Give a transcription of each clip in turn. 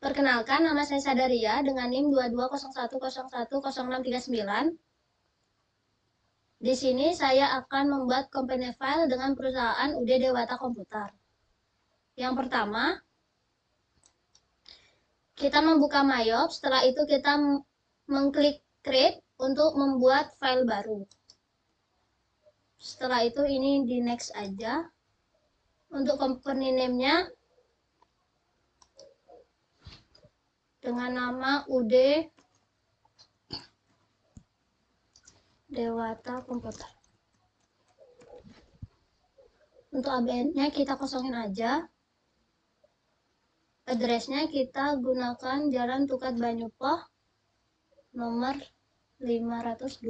Perkenalkan, nama saya Sadaria dengan NIM 2201010639. Di sini saya akan membuat company file dengan perusahaan UD Dewata Komputer. Yang pertama, kita membuka Mayop, setelah itu kita mengklik create untuk membuat file baru. Setelah itu ini di next aja. Untuk company name-nya dengan nama UD Dewata Komputer. Untuk ABN-nya kita kosongin aja. Address-nya kita gunakan Jalan Tukat Banyupoh nomor 512.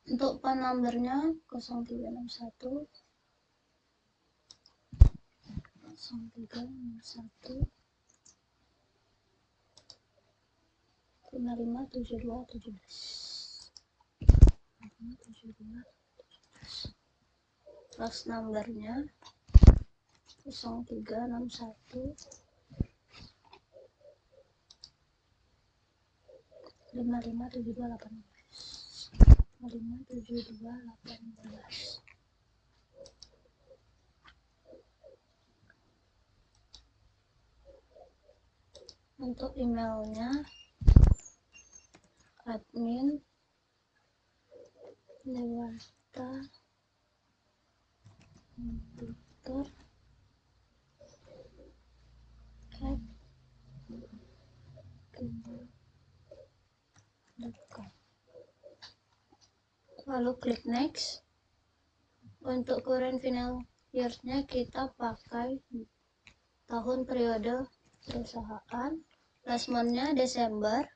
Untuk PAN numbernya 0361 Fax numbernya 0361 557218. Untuk emailnya admin Dewata Komputer @gmail.com. Lalu klik next. Untuk current final years-nya kita pakai tahun periode perusahaan. Last month-nya Desember.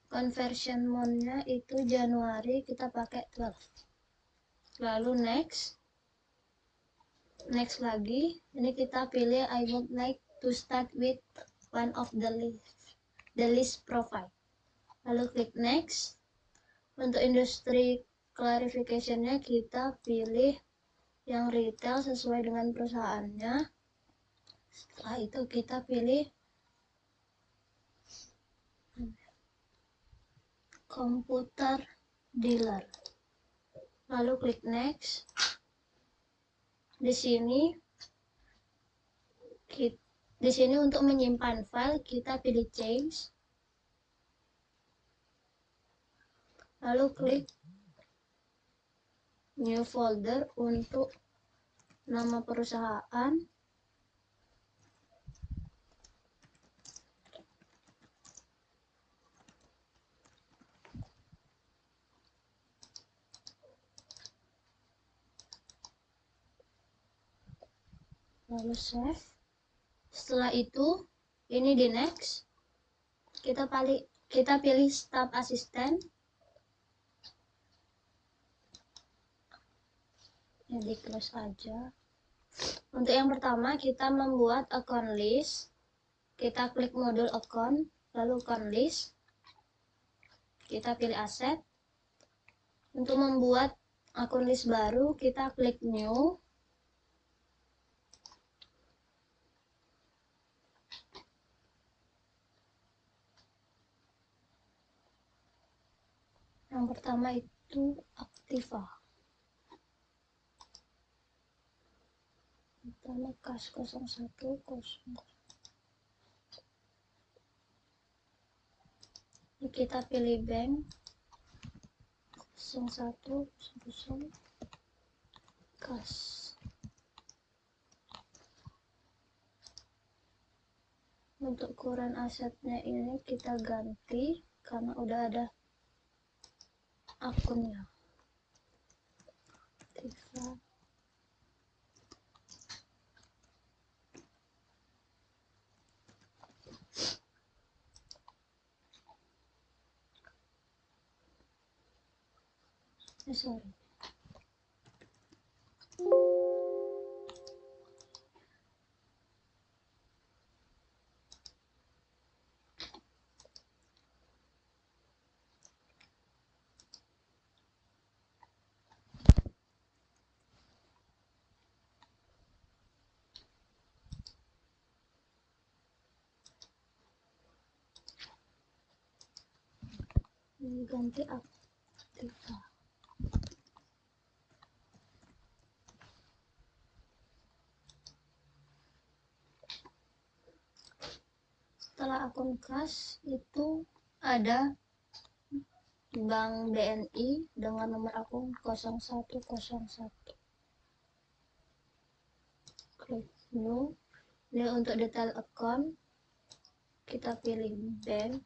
Conversion month-nya itu Januari, kita pakai 12. Lalu next. Next lagi. Ini kita pilih I would like to start with one of the list profile. Lalu klik next. Untuk industri clarification-nya kita pilih yang retail sesuai dengan perusahaannya. Setelah itu kita pilih komputer dealer. Lalu klik next. Di sini untuk menyimpan file kita pilih change. Lalu klik new folder untuk nama perusahaan. Lalu save. Setelah itu ini di next. Kita pilih staff assistant. Di close aja. Untuk yang pertama kita membuat account list. Kita klik modul account, lalu account list. Kita pilih aset. Untuk membuat akun list baru kita klik new. Yang pertama itu Aktiva. Pertama kas 0100. Ini kita pilih bank 0100 kas. Untuk ukuran asetnya ini kita ganti karena udah ada akunnya. Aktiva. Sorry. ini ganti Aktiva. Setelah akun kas itu ada Bank BNI dengan nomor akun 0101. Klik new. Ini untuk detail akun kita pilih bank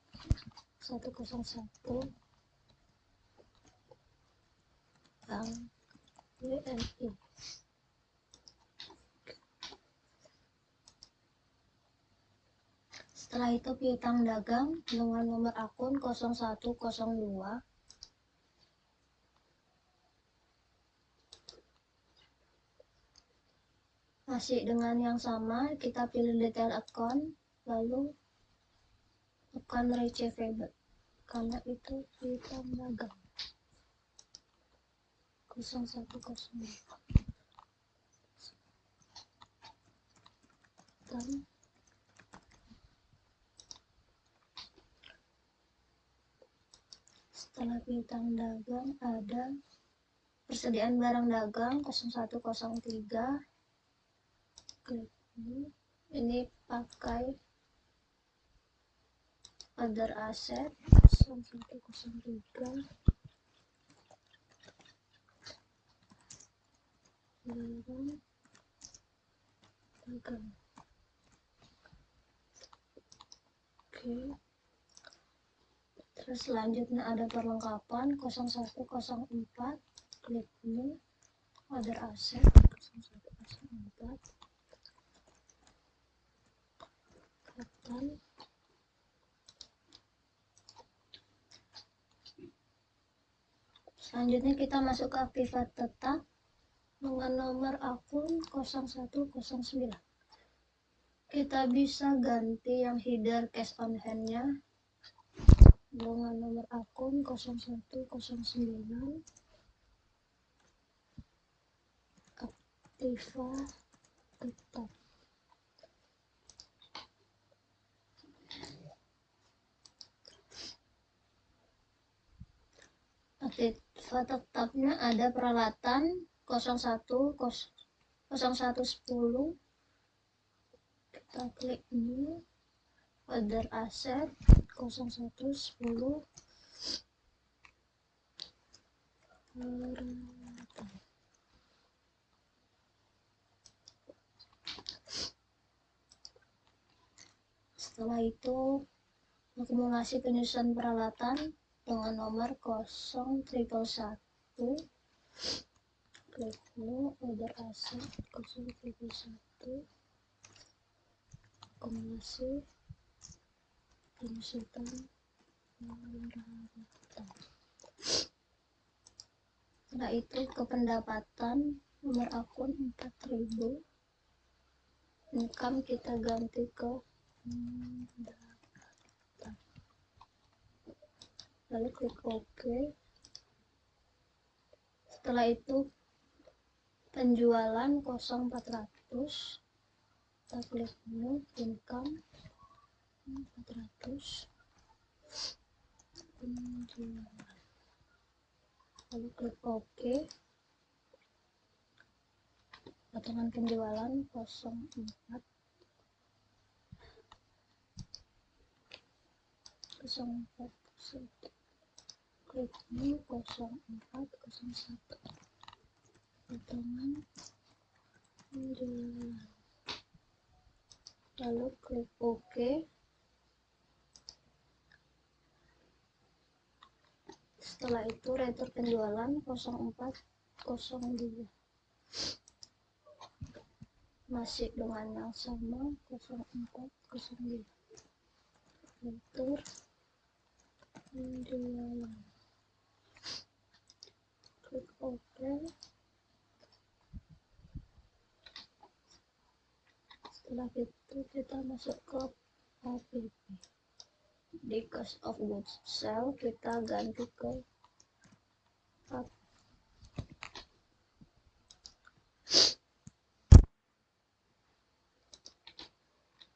101 Bank BNI. Setelah itu piutang dagang dengan nomor akun 0102. Masih dengan yang sama, kita pilih detail account, lalu account receivable, karena itu piutang dagang 0102. Dan setelah piutang dagang ada persediaan barang dagang 0103. Klik ini pakai other asset 0103. Barang dagang. Oke. Terus selanjutnya ada perlengkapan 0104. Klik ini other asset 0104. Kapan selanjutnya kita masuk ke Aktiva tetap dengan nomor akun 0109. Kita bisa ganti yang header cash on hand-nya dengan nomor akun 0109. Aktiva tetap. Aktiva tetapnya ada peralatan 0110. Kita klik ini other asset 0110 peralatan. Setelah itu akumulasi penyusunan peralatan dengan nomor 0111. Klik new other asset 0111. Akumulasi penyusunan peralatan. Setelah itu ke pendapatan nomor akun 4000. Income kita ganti ke pendapatan. Lalu klik OK. Setelah itu penjualan 0400. Kita klik new income 400. Penjualan. Lalu klik OK. Potongan penjualan 04. Klik new 0401. Potongan penjualan. Lalu klik OK. Setelah itu retur penjualan 0402. Masih dengan yang sama 0402. Retur penjualan. Klik OK. Setelah itu kita masuk ke APP. Di cost of goods sold kita ganti ke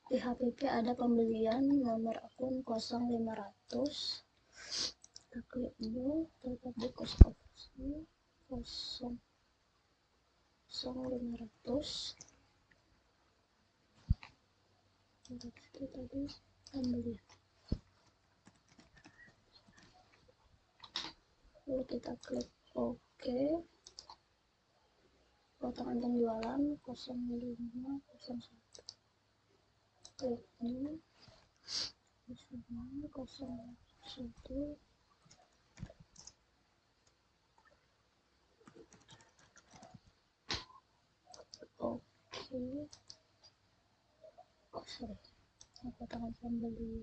di HPP ada pembelian nomor akun 0500. kita klik new, tetap di cost of sale 0,500. Itu tadi pembelian. Lalu kita klik OK, potongan penjualan 0501, klik new 01. Oke, oh sorry, potongan pembeli.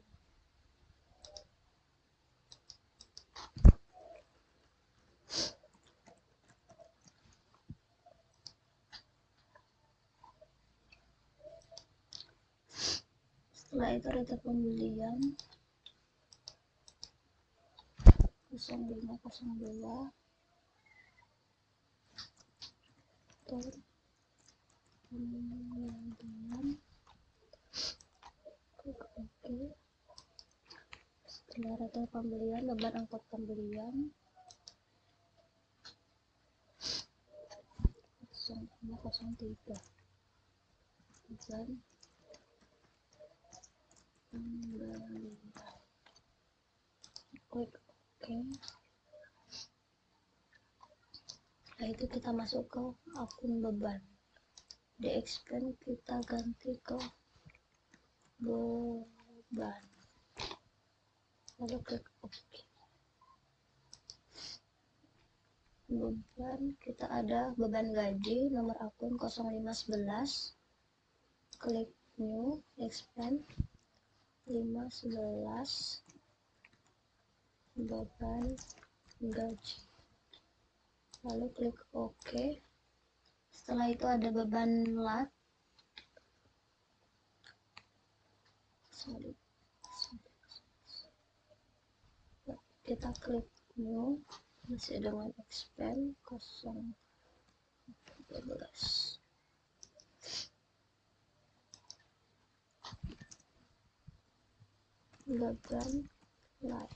Setelah itu ada pembelian 0502 pembelian, klik OK. Setelah ada pembelian, beban angkut pembelian 0503, beban pembelian, klik OK. Setelah itu kita masuk ke akun beban, di expand kita ganti ke beban, lalu klik OK. Beban kita ada beban gaji, nomor akun 0511, klik new, expand 511, beban gaji, lalu klik OK. Setelah itu ada beban lat, kita klik new, masih dengan expand 012, beban lat,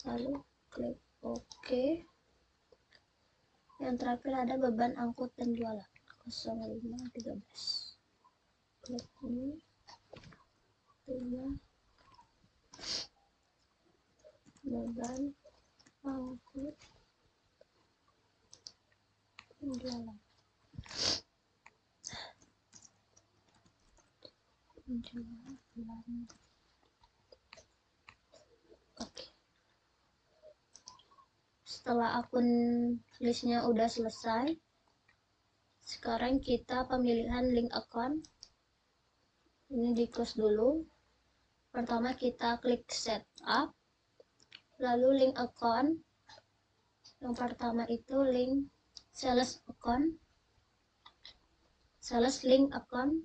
lalu klik OK. Yang terakhir ada beban angkut penjualan 0513, klik new, 3, beban angkut penjualan, oke. Setelah akun listnya udah selesai, sekarang kita pemilihan link account ini di close dulu. Pertama kita klik setup, lalu link account. Yang pertama itu link sales account, sales link account.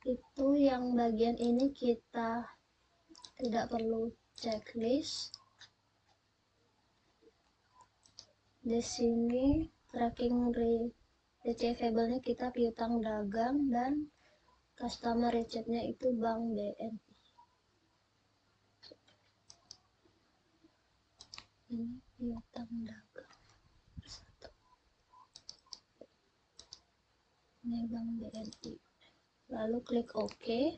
Itu yang bagian ini kita tidak perlu checklist. Di sini tracking receivable-nya kita piutang dagang, dan customer receipt-nya itu Bank BNI. Ini piutang dagang. Ini Bank BNI. Lalu klik OK.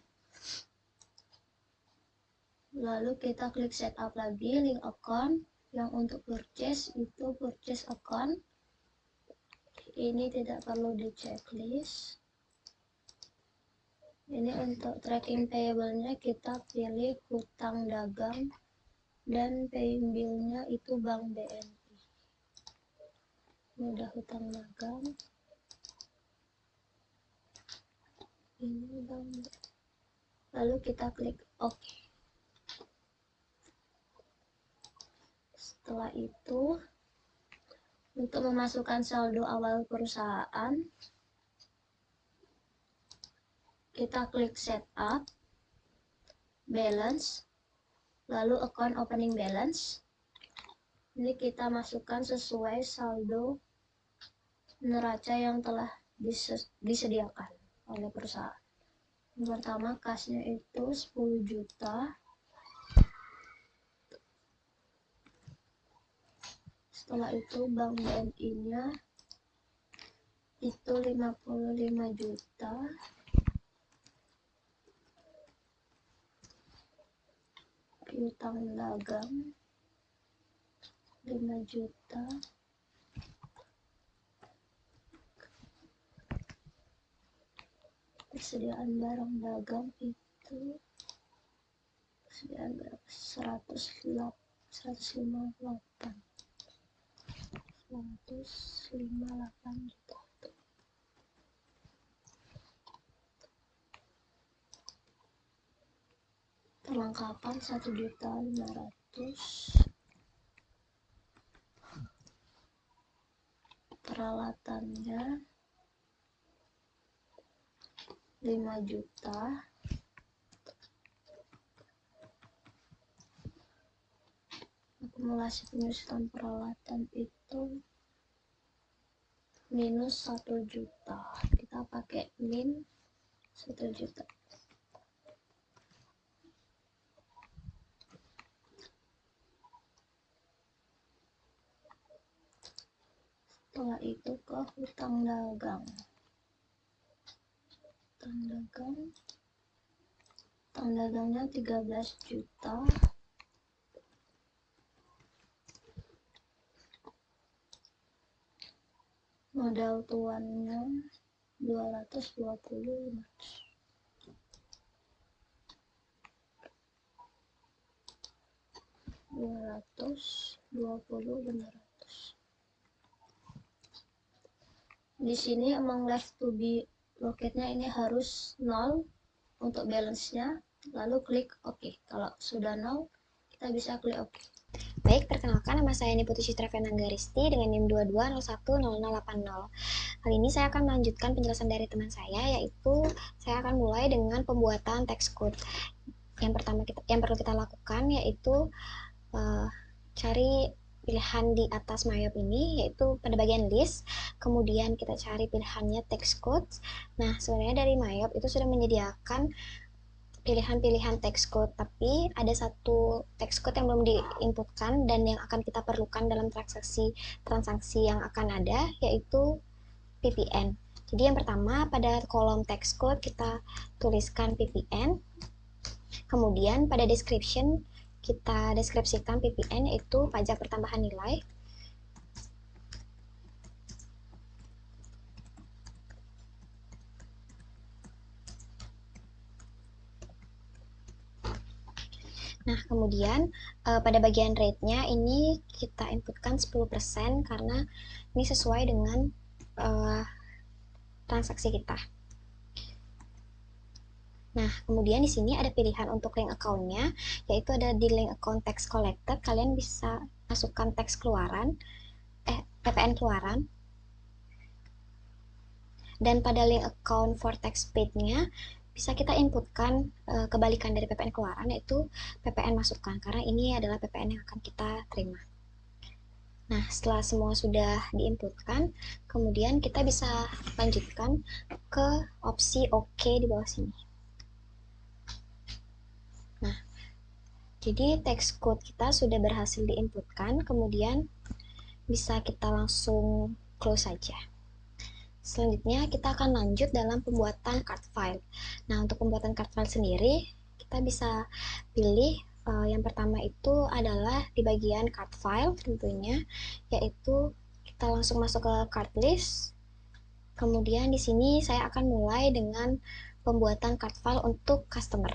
Lalu kita klik setup lagi link account. Yang untuk purchase itu purchase account. Ini tidak perlu di checklist. Ini untuk tracking payable-nya kita pilih hutang dagang, dan paying bill-nya itu Bank BNI. Ini udah hutang dagang. Ini Bank BNI. Lalu kita klik OK. Setelah itu, untuk memasukkan saldo awal perusahaan, kita klik setup, balance, lalu account opening balance. Ini kita masukkan sesuai saldo neraca yang telah disediakan oleh perusahaan. Yang pertama kasnya itu 10 juta. Setelah itu bank BNI-nya itu 55 juta. Piutang dagang 5 juta. Persediaan barang dagang itu persediaan berapa? 158 juta. Perlengkapan 1.500.000. Peralatannya 5 juta. Akumulasi penyusutan peralatan itu minus 1 juta. Kita pakai min 1 juta. Setelah itu ke hutang dagang. Hutang dagangnya 13 juta. Modal tuannya 220. Di sini among left to be located-nya ini harus 0 untuk balance-nya, lalu klik OK. Kalau sudah 0, kita bisa klik OK. Baik, perkenalkan nama saya Niputu Citra Fenanggaristi dengan NIM 22010080. Kali ini saya akan melanjutkan penjelasan dari teman saya, yaitu saya akan mulai dengan pembuatan text code. Yang perlu kita lakukan yaitu cari pilihan di atas MyOp ini, yaitu pada bagian list, kemudian kita cari pilihannya text code. Nah, sebenarnya dari MyOp itu sudah menyediakan pilihan-pilihan text code, tapi ada satu text code yang belum diinputkan dan yang akan kita perlukan dalam transaksi yang akan ada, yaitu PPN. Jadi yang pertama, pada kolom text code kita tuliskan PPN, kemudian pada description kita deskripsikan PPN, yaitu pajak pertambahan nilai. Nah, kemudian pada bagian rate-nya ini kita inputkan 10% karena ini sesuai dengan transaksi kita. Nah, kemudian di sini ada pilihan untuk link account-nya, yaitu ada di link account tax collected. Kalian bisa masukkan tax keluaran, PPN keluaran. Dan pada link account for tax paid-nya bisa kita inputkan kebalikan dari PPN keluaran, yaitu PPN masukkan, karena ini adalah PPN yang akan kita terima. Nah, setelah semua sudah diinputkan, kemudian kita bisa lanjutkan ke opsi OK di bawah sini. Nah, jadi text code kita sudah berhasil diinputkan, kemudian bisa kita langsung close saja. Selanjutnya kita akan lanjut dalam pembuatan card file. Nah, untuk pembuatan card file sendiri, kita bisa pilih yang pertama itu adalah di bagian card file tentunya, yaitu kita langsung masuk ke card list. Kemudian di sini saya akan mulai dengan pembuatan card file untuk customer.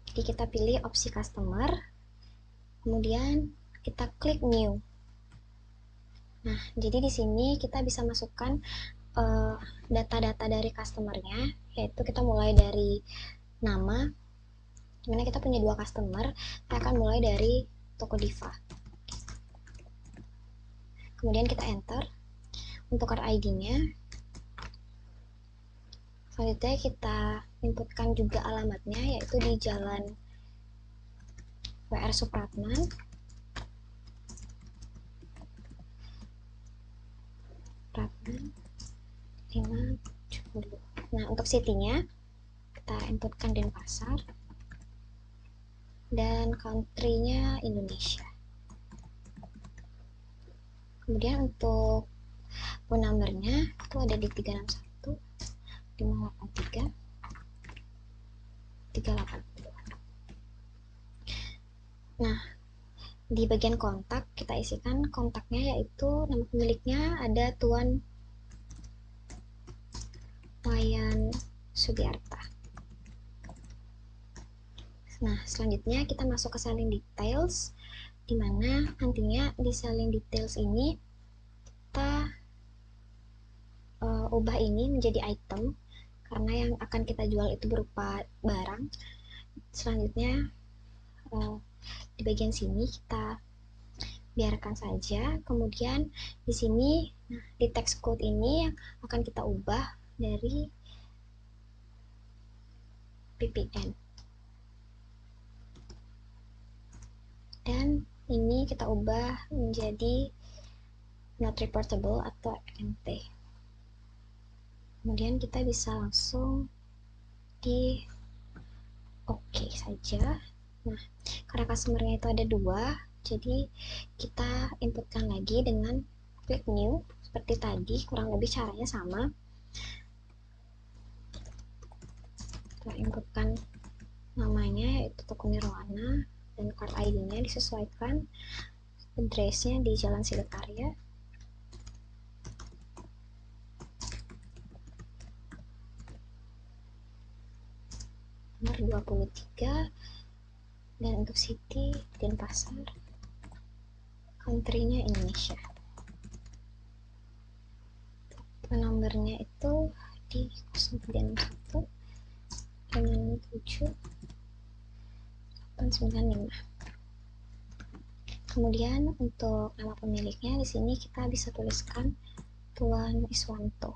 Jadi kita pilih opsi customer, kemudian kita klik new. Nah, jadi di sini kita bisa masukkan data-data dari customernya, yaitu kita mulai dari nama, dimana kita punya 2 customer. Saya akan mulai dari toko Diva. Kemudian kita enter untuk card ID-nya. Selanjutnya kita inputkan juga alamatnya, yaitu di Jalan WR Supratman, Supratman 570. Nah, untuk city-nya kita inputkan Denpasar dan country-nya Indonesia. Kemudian untuk phone numbernya itu ada di 361 583 382. Nah, di bagian kontak kita isikan kontaknya, yaitu nama pemiliknya ada Tuan Wayan Sudiarta. Nah, selanjutnya kita masuk ke selling details, di mana nantinya di selling details ini kita ubah ini menjadi item, karena yang akan kita jual itu berupa barang. Selanjutnya di bagian sini kita biarkan saja. Kemudian di sini, nah, di text code ini yang akan kita ubah dari VPN. Dan ini kita ubah menjadi not reportable atau NT. Kemudian kita bisa langsung di oke saja. Nah, karena customer-nya itu ada 2, jadi kita inputkan lagi dengan klik new seperti tadi, kurang lebih caranya sama. Kita inputkan namanya, yaitu toko Nirwana, dan card ID-nya disesuaikan, address-nya di Jalan Silakarya, nomor 23, dan untuk city Denpasar, country-nya Indonesia. Nomornya itu di 0361 567 895. Kemudian untuk nama pemiliknya di sini kita bisa tuliskan Tuan Iswanto.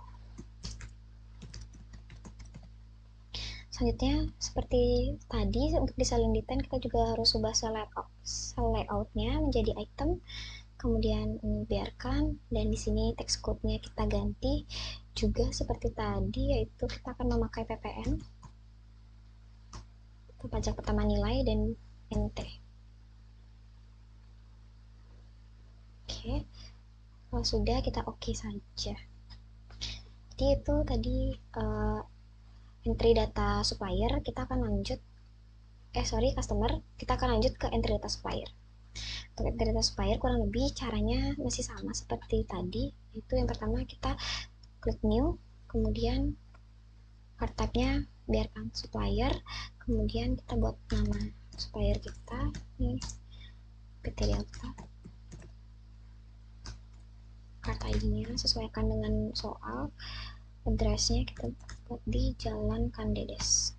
Selanjutnya seperti tadi, untuk di selling detail kita juga harus ubah cell layout-nya menjadi item. Kemudian biarkan, dan di sini text code-nya kita ganti juga seperti tadi, yaitu kita akan memakai PPN, pajak pertama nilai, dan NT. Oke, kalau sudah kita oke saja. Jadi itu tadi entry data supplier. Kita akan lanjut customer, kita akan lanjut ke entry data supplier. Untuk entry data supplier kurang lebih caranya masih sama seperti tadi, yaitu yang pertama kita klik new, kemudian card type-nya biarkan supplier, kemudian kita buat nama supplier kita ini PT Delta, card ID-nya sesuaikan dengan soal, address-nya kita buat di Jalan Kandedes,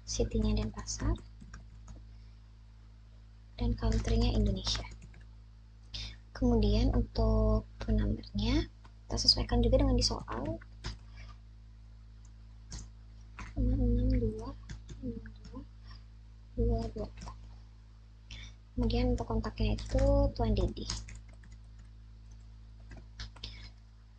city-nya Denpasar, dan country-nya Indonesia. Kemudian untuk phone number-nya kita sesuaikan juga dengan di soal, 662 Kemudian untuk kontaknya itu Tuan Dedi.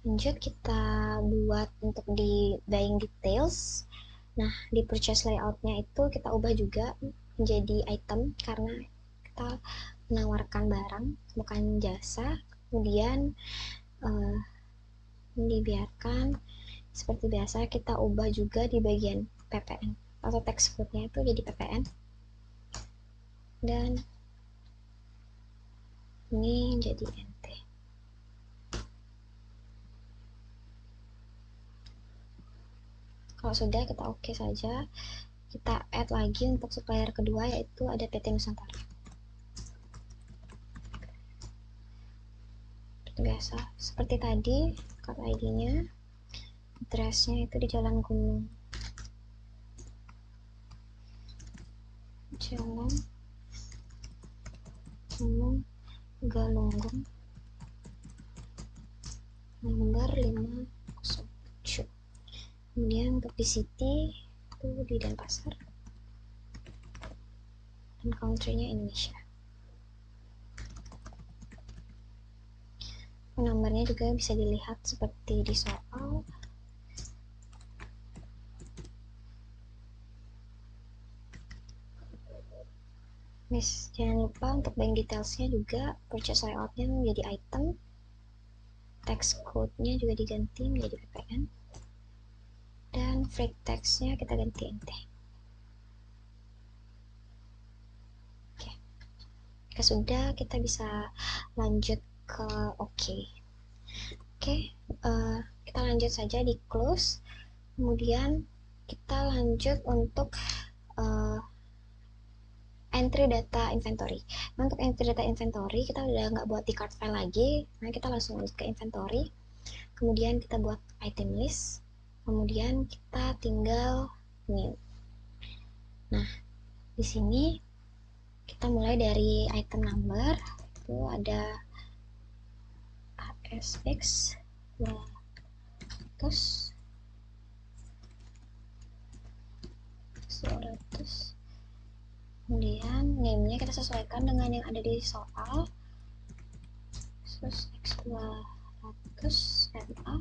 Lanjut kita buat untuk di buying details. Nah, di purchase layout-nya itu kita ubah juga menjadi item, karena kita menawarkan barang bukan jasa. Kemudian dibiarkan seperti biasa, kita ubah juga di bagian PPN atau text code-nya itu jadi PPN, dan ini jadi NT. Kalau sudah, kita oke saja. Kita add lagi untuk supplier kedua, yaitu ada PT Nusantara. Seperti biasa, seperti tadi, card ID-nya, address-nya itu di Jalan Gunung Galunggung, nomor 507. Kemudian untuk di city itu di Denpasar, dan country-nya Indonesia. Nomornya juga bisa dilihat seperti di soal. Jangan lupa untuk buying detailsnya juga purchase layoutnya menjadi item, text code-nya juga diganti menjadi ppn, dan free text-nya kita ganti nt. Oke, jika sudah, kita bisa lanjut ke oke. Kita lanjut saja di close. Kemudian kita lanjut untuk entry data inventory. Nah, untuk entry data inventory kita udah nggak buat di card file lagi. Nah, kita langsung lanjut ke inventory. Kemudian kita buat item list. Kemudian kita tinggal new. Nah, di sini kita mulai dari item number. Itu ada ASX 200 200. Kemudian name-nya kita sesuaikan dengan yang ada di soal. X 200 MA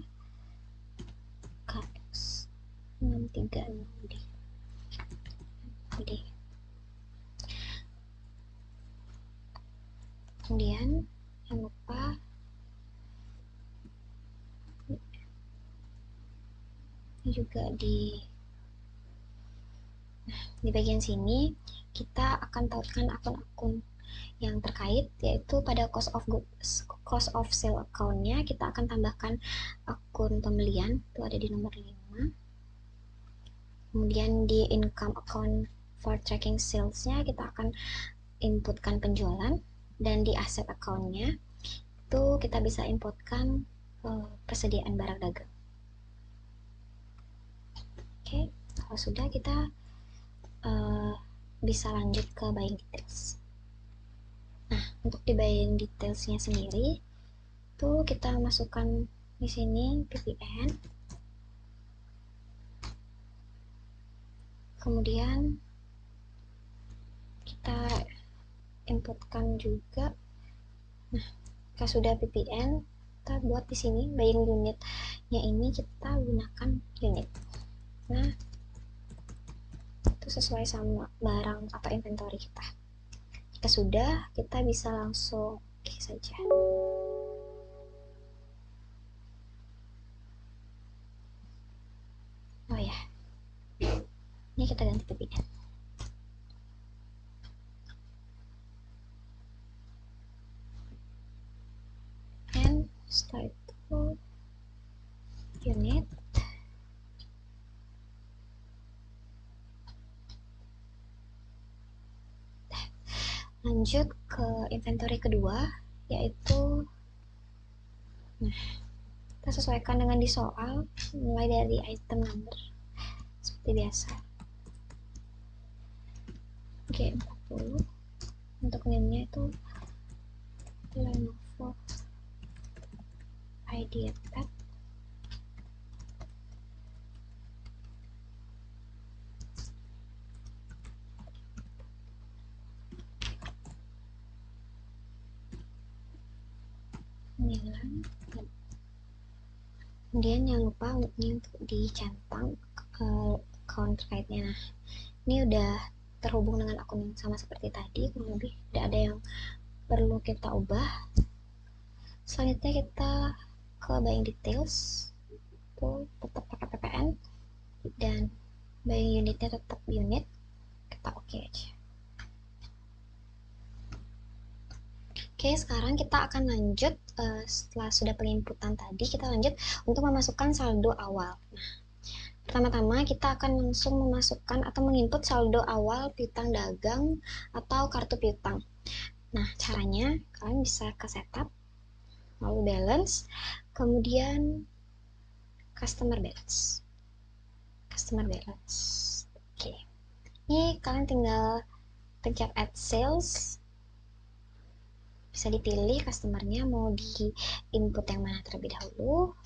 KX 636D. Kemudian jangan lupa ini juga di bagian sini kita akan tautkan akun-akun yang terkait, yaitu pada cost of sale account-nya kita akan tambahkan akun pembelian, itu ada di nomor 5. Kemudian di income account for tracking sales-nya kita akan inputkan penjualan, dan di asset account-nya itu kita bisa inputkan persediaan barang dagang. Oke, kalau sudah kita bisa lanjut ke buying details. Nah, untuk di buying details-nya sendiri itu kita masukkan di sini ppn, kemudian kita inputkan juga. Nah, jika sudah ppn, kita buat di sini buying unitnya ini kita gunakan unit. Nah, itu sesuai sama barang atau inventory kita. Jika sudah, kita bisa langsung oke saja. Oh ya, ini kita ganti ppn. And setelah itu unit, lanjut ke inventory kedua, yaitu kita sesuaikan dengan di soal, mulai dari item number seperti biasa. G40. Untuk name-nya itu Lenovo IdeaPad. Kemudian jangan lupa ini untuk dicentang account terkaitnya. Nah, ini udah terhubung dengan akun yang sama seperti tadi, kurang lebih tidak ada yang perlu kita ubah. Selanjutnya kita ke buying details, itu tetap pakai ppn, dan buying unitnya tetap unit, kita oke aja. Oke, sekarang kita akan lanjut setelah sudah penginputan tadi, kita lanjut untuk memasukkan saldo awal. Nah, pertama-tama kita akan langsung memasukkan atau menginput saldo awal piutang dagang atau kartu piutang. Nah, caranya kalian bisa ke setup, lalu balance, kemudian customer balance. Oke, ini kalian tinggal pencet add sales. Bisa dipilih customernya mau di input yang mana terlebih dahulu,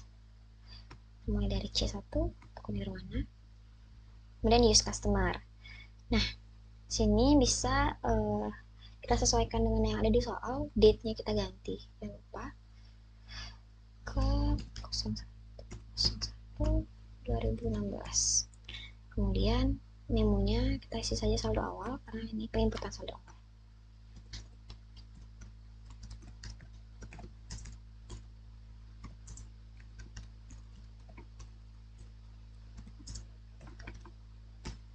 mulai dari C1 atau nirwana, kemudian use customer. Nah, sini bisa kita sesuaikan dengan yang ada di soal, date-nya kita ganti, jangan lupa ke 01/01/2016. Kemudian memonya kita isi saja saldo awal karena ini penginputan saldo awal.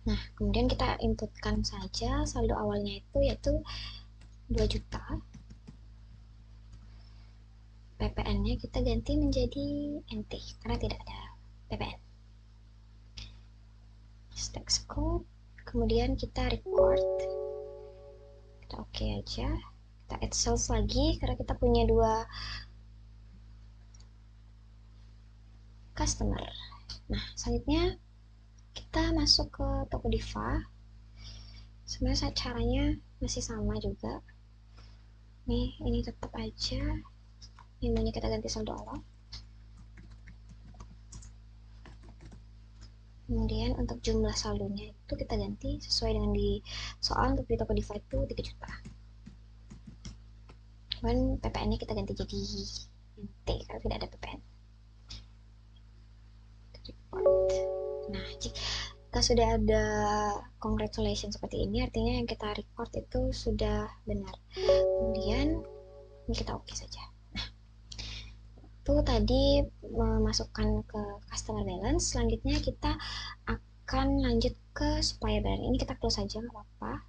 Nah, kemudian kita inputkan saja saldo awalnya itu yaitu 2 juta. PPN-nya kita ganti menjadi NT karena tidak ada PPN. Text code, kemudian kita record, kita oke aja, kita add sales lagi karena kita punya 2 customer. Nah, selanjutnya kita masuk ke toko Diva. Sebenarnya caranya masih sama juga. Nih, ini tetap aja menunya kita ganti saldo awal. Kemudian untuk jumlah saldonya itu kita ganti sesuai dengan di soal. Untuk di toko Diva itu 3 juta. Kemudian PPN-nya kita ganti jadi NT karena tidak ada PPN. Nah, jika sudah ada congratulations seperti ini, artinya yang kita record itu sudah benar. Kemudian ini kita oke saja. Nah, itu tadi memasukkan ke customer balance. Selanjutnya kita akan lanjut ke supplier balance. Ini kita close saja, nggak apa-apa.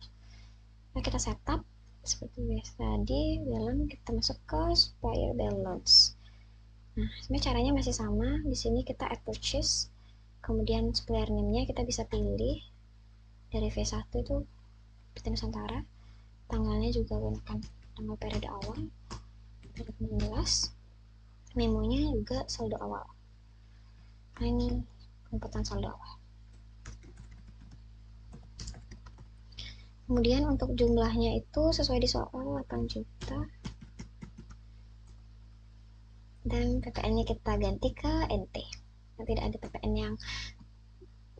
Nah, kita setup seperti biasa tadi, balance kita masuk ke supplier balance. Nah, sebenarnya caranya masih sama. Di sini kita add purchase, kemudian supplier name-nya kita bisa pilih dari V1 itu PT Nusantara, tanggalnya juga gunakan tanggal periode awal, periode 16, memonya juga saldo awal. Nah, ini inputan saldo awal. Kemudian untuk jumlahnya itu sesuai di soal 8 juta, dan PPN-nya kita ganti ke NT. Nah, tidak ada PPN yang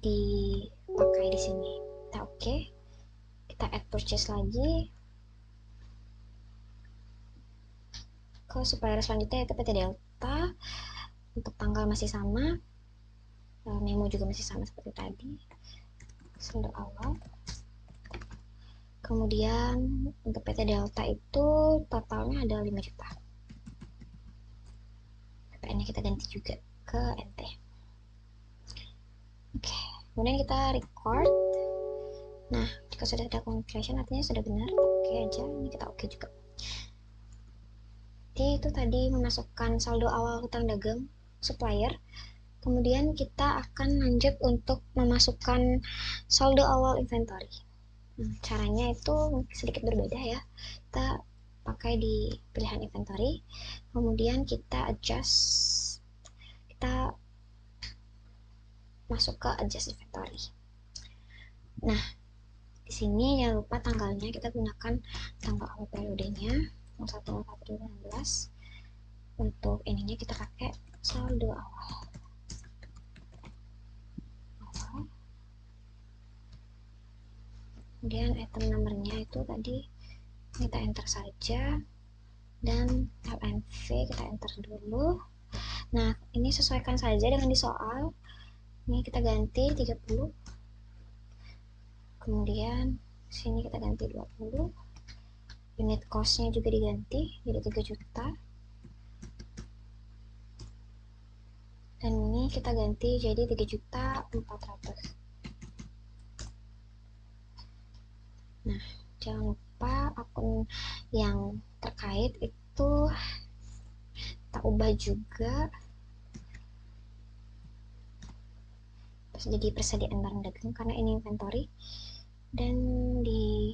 dipakai di sini. Kita oke. Kita add purchase lagi ke supplier selanjutnya yaitu PT Delta. Untuk tanggal masih sama, memo juga masih sama seperti tadi, saldo awal. Kemudian untuk PT Delta itu totalnya ada 5 juta. PPN-nya kita ganti juga ke NT. Oke, kemudian kita record. Nah, jika sudah ada congratulation artinya sudah benar. Oke aja, ini kita oke juga. Jadi itu tadi memasukkan saldo awal hutang dagang supplier. Kemudian kita akan lanjut untuk memasukkan saldo awal inventory. Caranya itu sedikit berbeda ya. Kita pakai di pilihan inventory, kemudian kita adjust, kita masuk ke adjust inventory. Nah, di sini jangan lupa tanggalnya kita gunakan tanggal awal periodenya 01/01/2016. Untuk ininya kita pakai saldo awal. Kemudian item numbernya itu tadi kita enter saja, dan LNV kita enter dulu. Nah, ini sesuaikan saja dengan di soal. Ini kita ganti 30. Kemudian sini kita ganti 20. Unit cost-nya juga diganti jadi 3 juta. Dan ini kita ganti jadi 3.400.000. Nah, jangan lupa akun yang terkait itu kita ubah juga jadi persediaan barang dagang karena ini inventory, dan di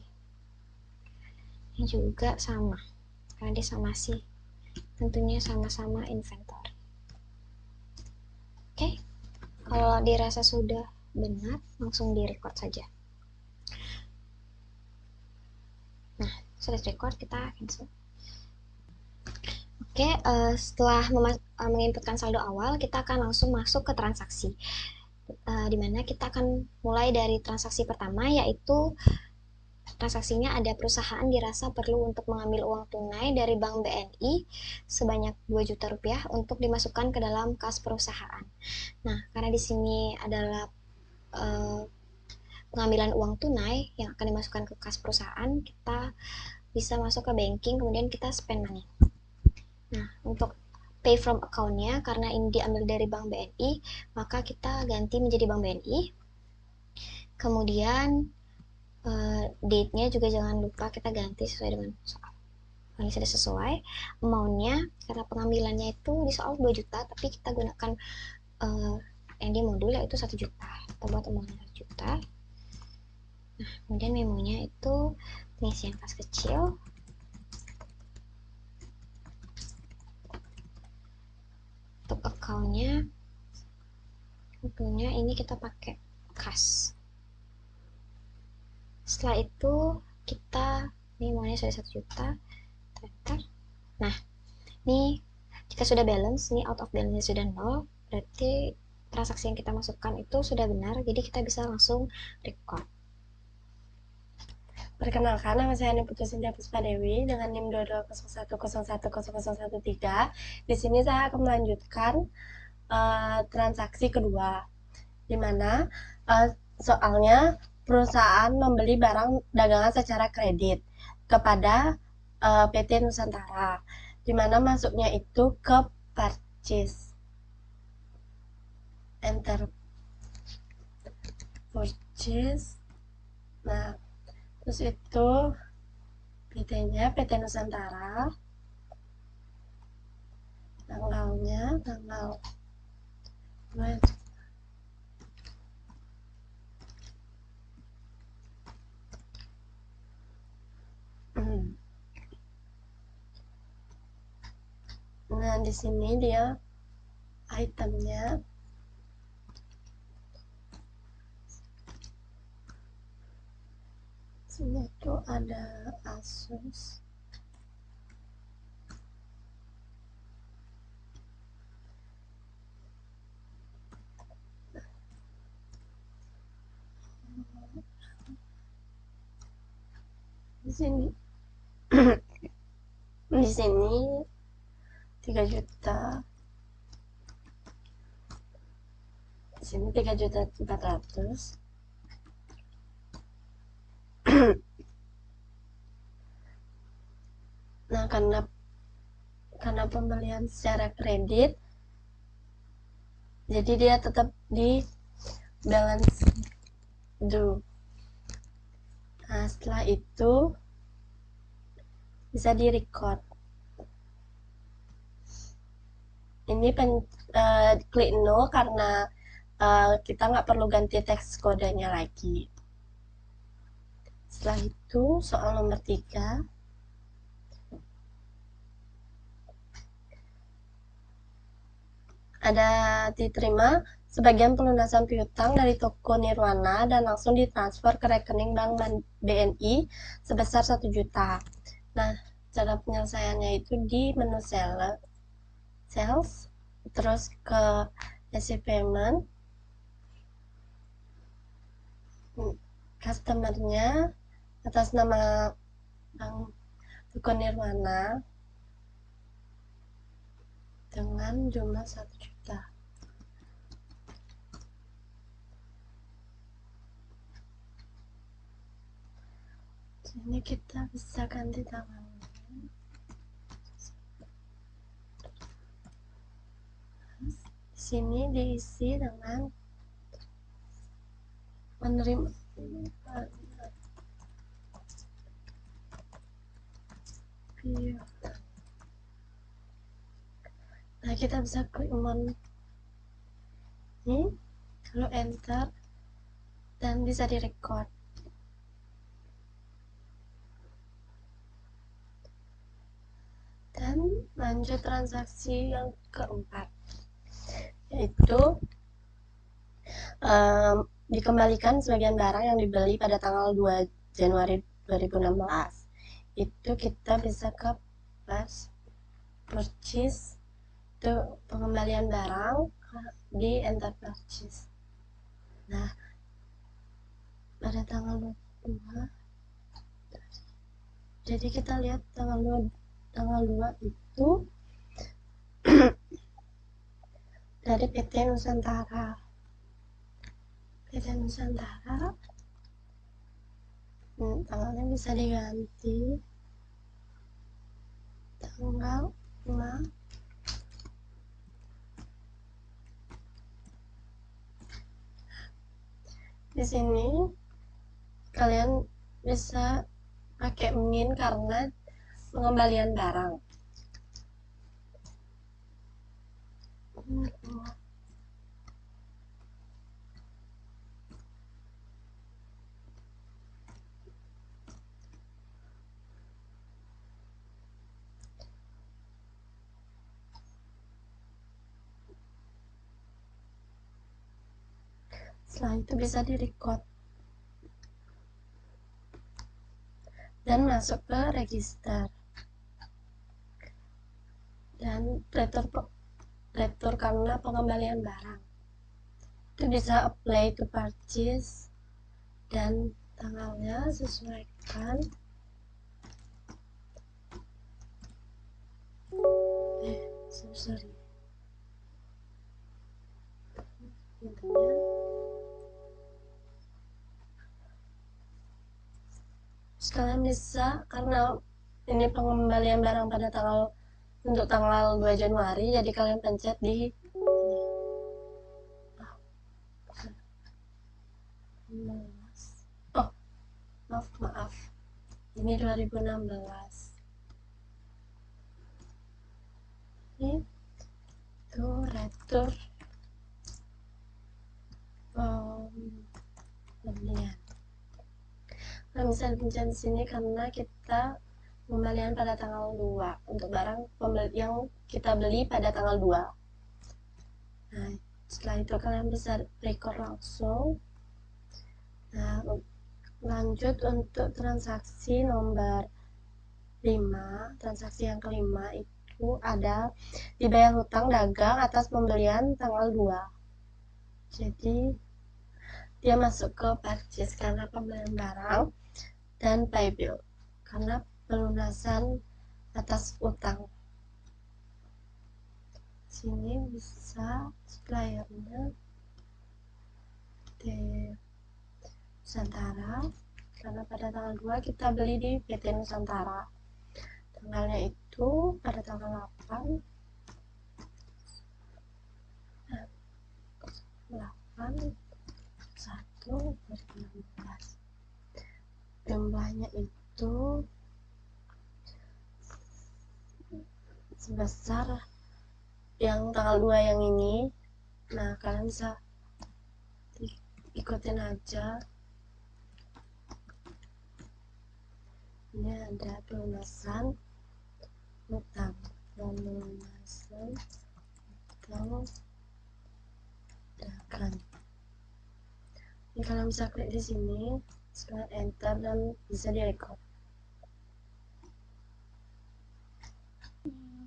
ini juga sama karena dia masih tentunya sama-sama inventory. Oke, kalau dirasa sudah benar langsung di record saja. Nah, sudah record, kita cancel. Oke, setelah menginputkan saldo awal, kita akan langsung masuk ke transaksi. Dimana kita akan mulai dari transaksi pertama, yaitu transaksinya ada perusahaan dirasa perlu untuk mengambil uang tunai dari Bank BNI sebanyak 2 juta rupiah untuk dimasukkan ke dalam kas perusahaan. Nah, karena di sini adalah pengambilan uang tunai yang akan dimasukkan ke kas perusahaan, kita bisa masuk ke banking, kemudian kita spend money. Nah, untuk pay from account-nya, karena ini diambil dari Bank BNI, maka kita ganti menjadi Bank BNI. Kemudian date-nya juga jangan lupa kita ganti sesuai dengan soal. Ini sudah sesuai. Amount-nya, karena pengambilannya itu di soal 2 juta, tapi kita gunakan yang di modul yaitu 1 juta. Kita buat amount-nya 1 juta. Nah, kemudian memonya itu pengisian kas kecil. Untuk account-nya, tentunya ini kita pakai kas. Setelah itu kita, ini maunya sudah 1 juta, enter. Nah, ini jika sudah balance, ini out of balance sudah 0, berarti transaksi yang kita masukkan itu sudah benar, jadi kita bisa langsung record. Perkenalkan, nama saya Putu Cynthia Puspa Dewi dengan NIM 2201010013. Di sini saya akan melanjutkan transaksi kedua, di mana soalnya perusahaan membeli barang dagangan secara kredit kepada PT Nusantara, di mana masuknya itu ke purchase. Enter purchase. Nah, terus itu PT-nya PT Nusantara, tanggalnya tanggal 2. Nah, di sini dia itemnya sini tuh ada Asus, di sini di sini 3 juta, di sini 3.400.000. Nah, karena pembelian secara kredit, jadi dia tetap di balance due. Nah, setelah itu bisa di record. Ini klik no karena kita nggak perlu ganti teks kodenya lagi. Setelah itu soal nomor 3, ada diterima sebagian pelunasan piutang dari toko Nirwana dan langsung ditransfer ke rekening Bank BNI sebesar 1 juta. Nah, cara penyelesaiannya itu di menu sales, terus ke receive payment, customernya atas nama Bank toko Nirwana dengan jumlah 1 juta. Ini kita bisa ganti tanggalnya. Di sini diisi dengan menerima. Nah, kita bisa klik amount ini, lalu enter, dan bisa direcord. Dan lanjut transaksi yang keempat, yaitu dikembalikan sebagian barang yang dibeli pada tanggal 2 Januari 2016. Itu kita bisa ke purchase, itu pengembalian barang, di enter purchase. Nah, pada tanggal 22, jadi kita lihat tanggal 2 itu dari PT Nusantara. Tanggalnya bisa diganti tanggal 5. Di sini kalian bisa pakai min karena pengembalian barang. Setelah itu bisa di-record dan masuk ke register dan retur karena pengembalian barang. Itu bisa apply to purchase dan tanggalnya sesuaikan sorry intinya sekalian bisa, karena ini pengembalian barang pada untuk tanggal 2 Januari, jadi kalian pencet di oh maaf ini 2016. Ini tuh retur pembelian. Nah, bisa dipencet di sini karena kita pembelian pada tanggal 2 untuk barang yang kita beli pada tanggal 2. Nah, setelah itu kalian bisa record langsung. Nah, lanjut untuk transaksi nomor 5. Transaksi yang kelima itu ada dibayar hutang dagang atas pembelian tanggal 2. Jadi dia masuk ke purchase karena pembelian barang dan pay bill karena pelunasan atas utang. Sini bisa suppliernya di Nusantara karena pada tanggal 2 kita beli di PT Nusantara. Tanggalnya itu pada tanggal 8 1 2016. Jumlahnya itu sebesar yang tanggal 2 yang ini. Nah, kalian bisa ikutin aja. Ini ada pelunasan utang, pelunasan utang dagang. Ini kalian bisa klik di sini, setelah enter dan bisa direcord.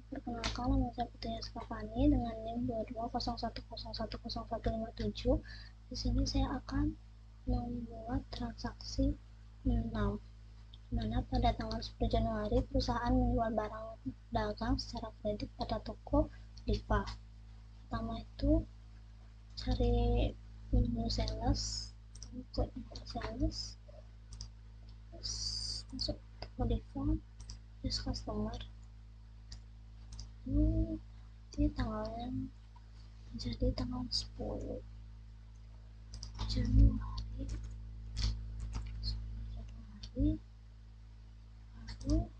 Perkenalkan, nama saya Putri Eskavani dengan NIM 2201010157. Di sini saya akan membuat transaksi 6, mana pada tanggal 10 Januari perusahaan menjual barang dagang secara kredit pada toko Diva. Pertama itu cari menu sales, klik sales, masuk toko Diva, use customer. Nanti tanggalnya menjadi tanggal 10 Januari, lalu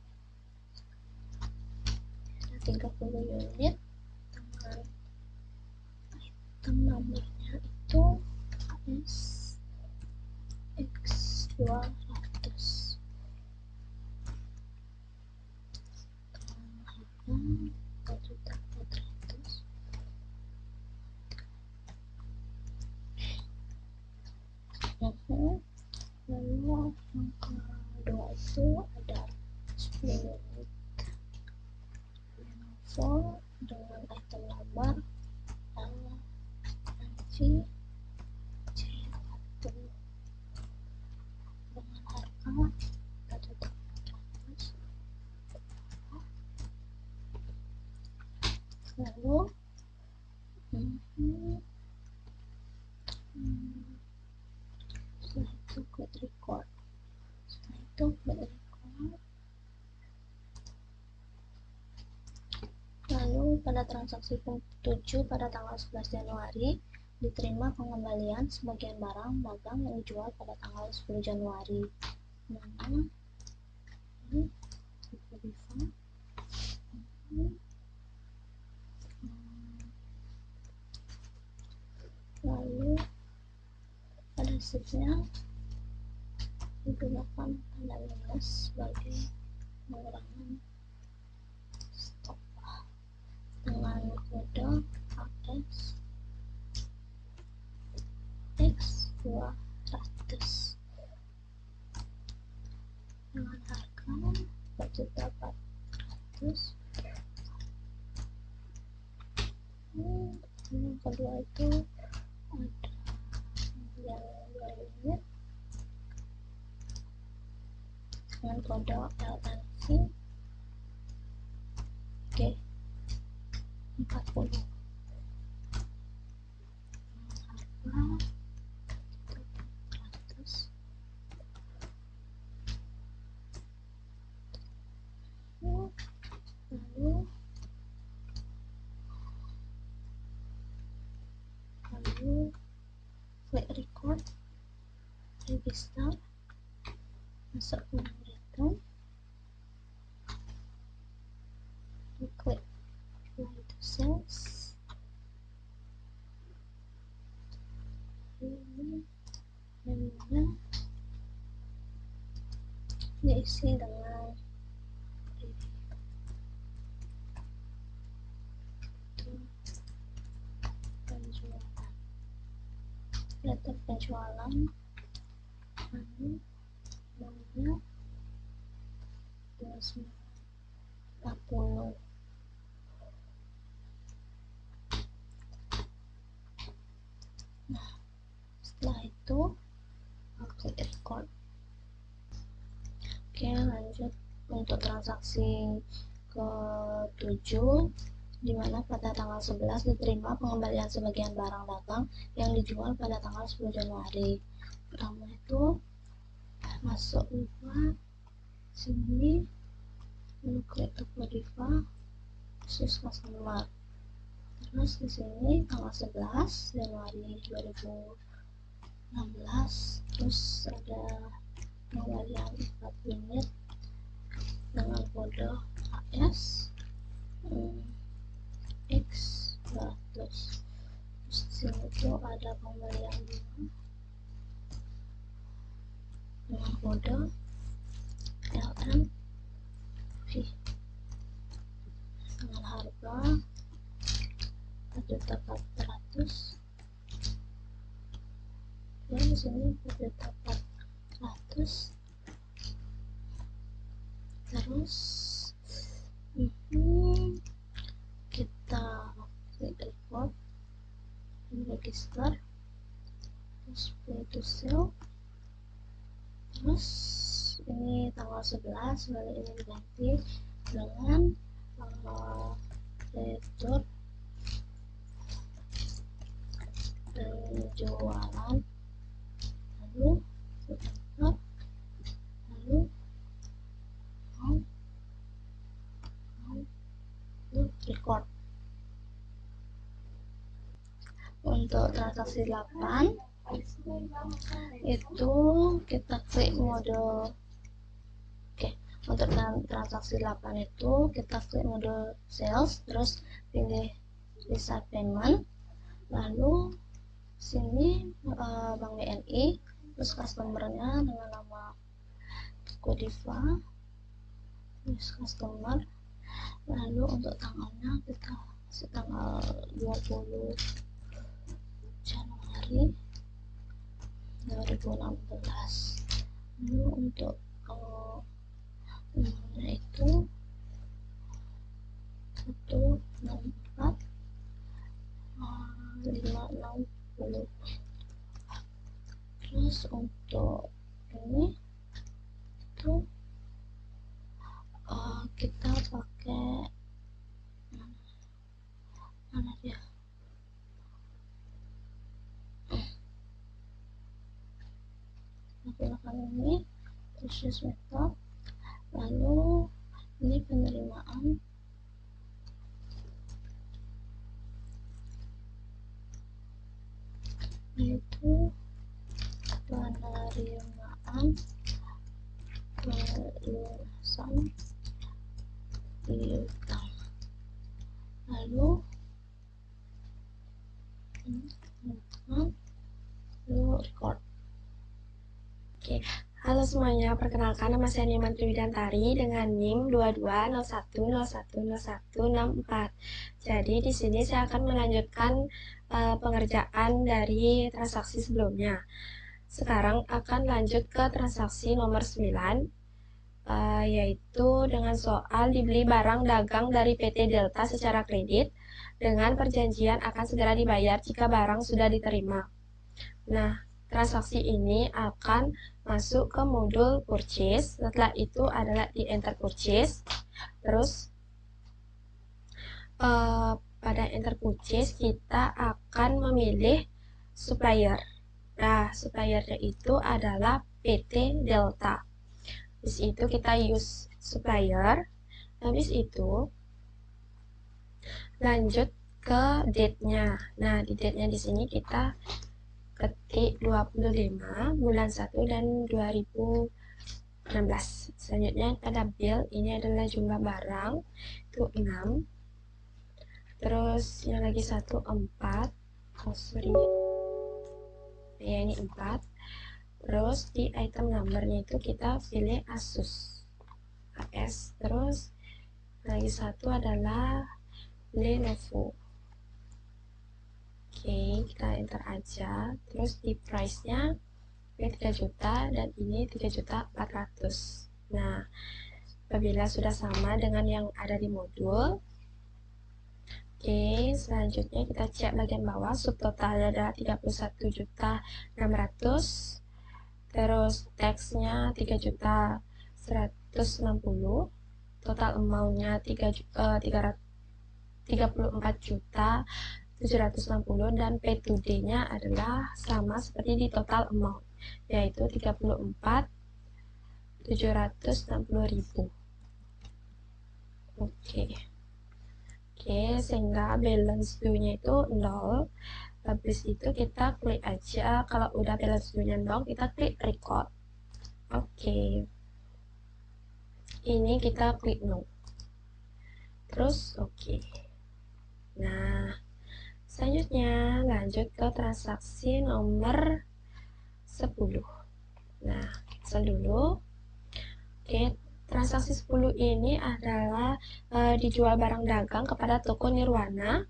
ada 30 unit dengan item nomornya itu SX200. Lalu yang kedua itu ada 10 unit Lenovo dengan item nomor LG C1 dengan harga 1.400. Lalu setelah itu klik record. Lalu pada transaksi 7 pada tanggal 11 Januari diterima pengembalian sebagian barang dagang yang dijual pada tanggal 10 Januari. Mana ini Diva. Lalu pada sheetnya digunakan tanda minus sebagai pengurangan stok dengan kode AS X200 dengan harga 4.400. Yang kedua itu ada yang 2 unit dengan kode LNC G40 dengan harga 400. Lalu klik record, register, masuk ke return, klik apply to sales. Ini menunya diisi dengan penjualan, data penjualan, lalu namanya 2940. Nah, setelah itu klik record. Oke, lanjut untuk transaksi ke-7, di mana pada tanggal 11 diterima pengembalian sebagian barang dagang yang dijual pada tanggal 10 Januari. Pertama itu masuk Diva, sini lalu klik toko Diva khusus customer. Terus di sini tanggal 11 Januari 2016, terus ada pengembalian 4 unit dengan kode AS X200. Terus di sini itu ada pengembalian 5 dengan kode LNV dengan harga 4.400. Dan di sini 4.400. Terus kita klik record, register, terus play to sell. Terus ini tanggal 11, lalu ini diganti dengan retur penjualan, lalu enter, lalu record. Untuk transaksi 8 itu kita klik mode. Untuk transaksi 8 itu kita klik mode sales, terus pilih visa payment, lalu sini Bank BNI, terus customernya dengan nama Diva, terus customer. Lalu untuk tanggalnya kita kasih tanggal 20 Januari 2016. Lalu untuk nomornya itu 164 560. Terus untuk ini itu kita pakai mana dia, gunakan ini terus method. Lalu ini penerimaan, yaitu penerimaan pelunasan piutang. Lalu record. Oke, halo semuanya, perkenalkan nama saya Niman Triwidantari dengan NIM 2201010164. Jadi di sini saya akan melanjutkan pengerjaan dari transaksi sebelumnya. Sekarang akan lanjut ke transaksi nomor 9, yaitu dengan soal dibeli barang dagang dari PT Delta secara kredit dengan perjanjian akan segera dibayar jika barang sudah diterima. Nah, transaksi ini akan masuk ke modul purchase. Setelah itu adalah di enter purchase. Terus pada enter purchase kita akan memilih supplier. Nah, suppliernya itu adalah PT Delta. Habis itu kita use supplier. Habis itu lanjut ke date-nya. Nah, di date-nya di sini kita ketik 25 bulan 1 dan 2016. Selanjutnya pada bill, ini adalah jumlah barang itu 6. Terus yang lagi satu 4. Ya, ini 4. Terus di item numbernya itu kita pilih Asus AS. Terus lagi satu adalah Lenovo. Oke, kita enter aja. Terus di price-nya ini 3 juta dan ini 3.400.000. Nah, apabila sudah sama dengan yang ada di modul, oke, selanjutnya kita cek bagian bawah, subtotalnya adalah 31.600.000. Terus tax-nya 3.160.000. Total amount-nya 34.760.000 dan P2D-nya adalah sama seperti di total amount, yaitu 34.760.000. Oke, sehingga balance due-nya itu 0. Habis itu kita klik aja, kalau udah balance due-nya 0 kita klik record. Oke, ini kita klik no. Terus oke. Nah, selanjutnya lanjut ke transaksi nomor 10. Nah, cancel dulu. Oke, transaksi 10 ini adalah dijual barang dagang kepada toko Nirwana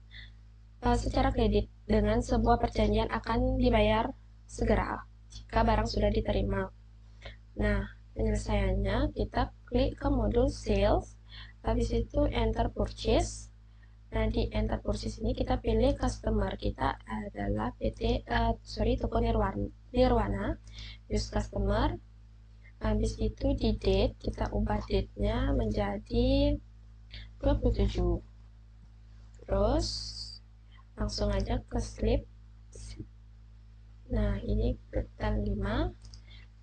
secara kredit dengan sebuah perjanjian akan dibayar segera jika barang sudah diterima. Nah, penyelesaiannya kita klik ke modul sales, habis itu enter purchase. Nah, di enter purchase ini kita pilih customer kita adalah toko Nirwana, use customer. Habis itu di date kita ubah date-nya menjadi 27. Terus langsung aja ke slip. Nah, ini total 5,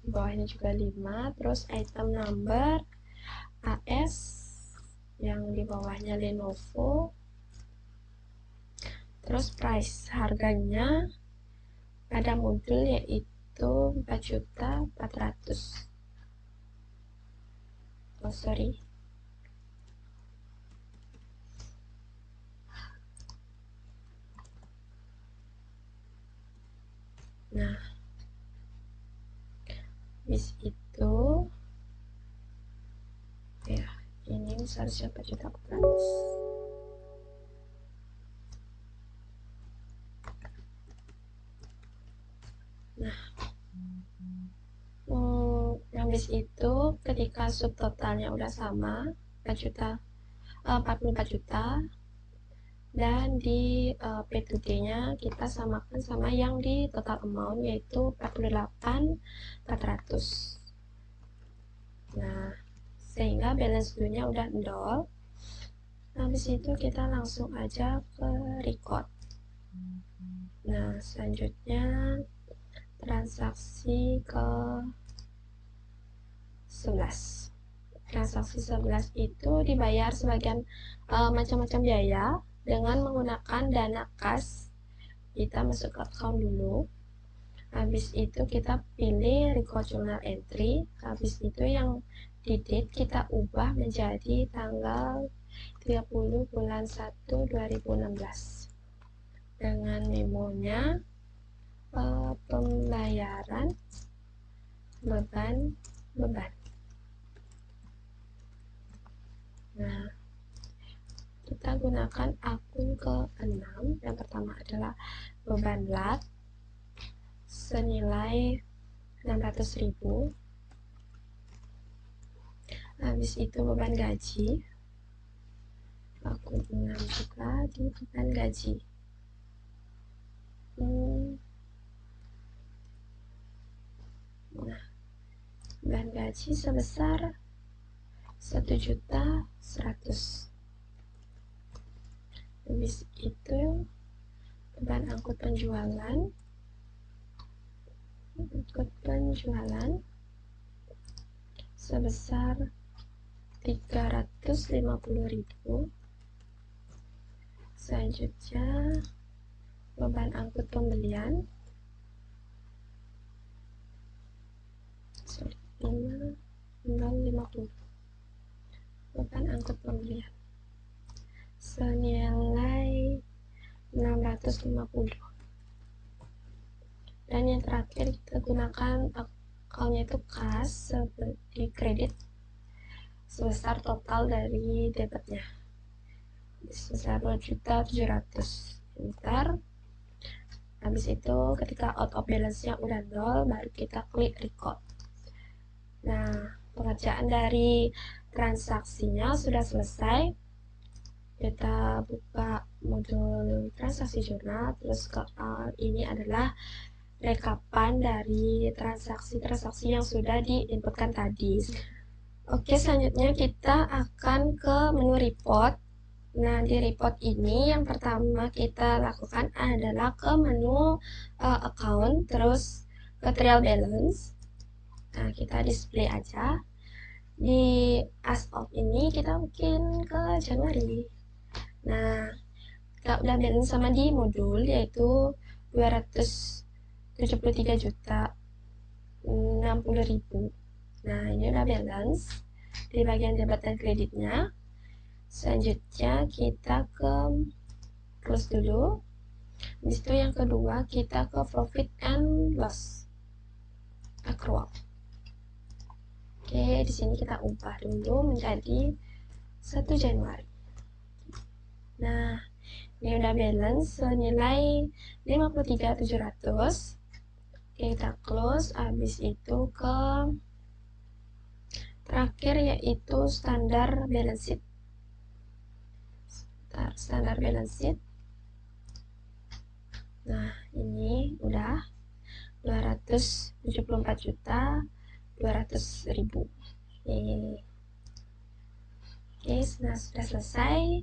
di bawahnya juga 5. Terus item number AS, yang di bawahnya Lenovo. Terus price, harganya pada modul yaitu 4.400.000. Nah, habis itu ya, ini seharusnya 4.400.000. Nah, habis itu ketika subtotalnya udah sama 44 juta, dan di P2D-nya kita samakan sama yang di total amount yaitu 48.400. Nah, sehingga balance due-nya udah 0. Habis itu kita langsung aja ke record. Nah, selanjutnya transaksi ke 11. Transaksi 11 itu dibayar sebagian macam-macam biaya dengan menggunakan dana kas. Kita masuk ke account dulu. Habis itu kita pilih record journal entry. Habis itu yang di date kita ubah menjadi tanggal 30 bulan 1 2016 dengan memonya pembayaran beban. Nah, kita gunakan akun ke-6. Yang pertama adalah beban lat senilai 600.000. Habis itu beban gaji, akun 6 juga di beban gaji. Nah, beban gaji sebesar 1.100.000. Habis itu beban angkut penjualan sebesar 350.000. Selanjutnya beban angkut pembelian 50. Beban angkut pembelian senilai 650. Dan yang terakhir kita gunakan akunnya itu kas seperti kredit sebesar total dari debitnya sebesar 2.700.000. Enter. Habis itu ketika out of balance-nya udah 0 baru kita klik record. Nah, pengerjaan dari transaksinya sudah selesai. Kita buka modul transaksi jurnal, terus ini adalah rekapan dari transaksi-transaksi yang sudah diinputkan tadi. Oke, selanjutnya kita akan ke menu report. Nah, di report ini yang pertama kita lakukan adalah ke menu account, terus ke trial balance. Nah, kita display aja. Di as of ini kita mungkin ke Januari. Nah, kita udah balance sama di modul yaitu 273.060.000. Nah, ini udah balance di bagian debit dan kreditnya. Selanjutnya kita ke close dulu. Habis itu yang kedua kita ke profit and loss accrual. Oke, di sini kita ubah dulu menjadi 1 Januari. Nah, ini udah balance senilai 53.700. Kita close. Habis itu ke terakhir yaitu standar balance sheet. Standar balance sheet. Nah, ini udah 274.200.000. Oke, nah sudah selesai.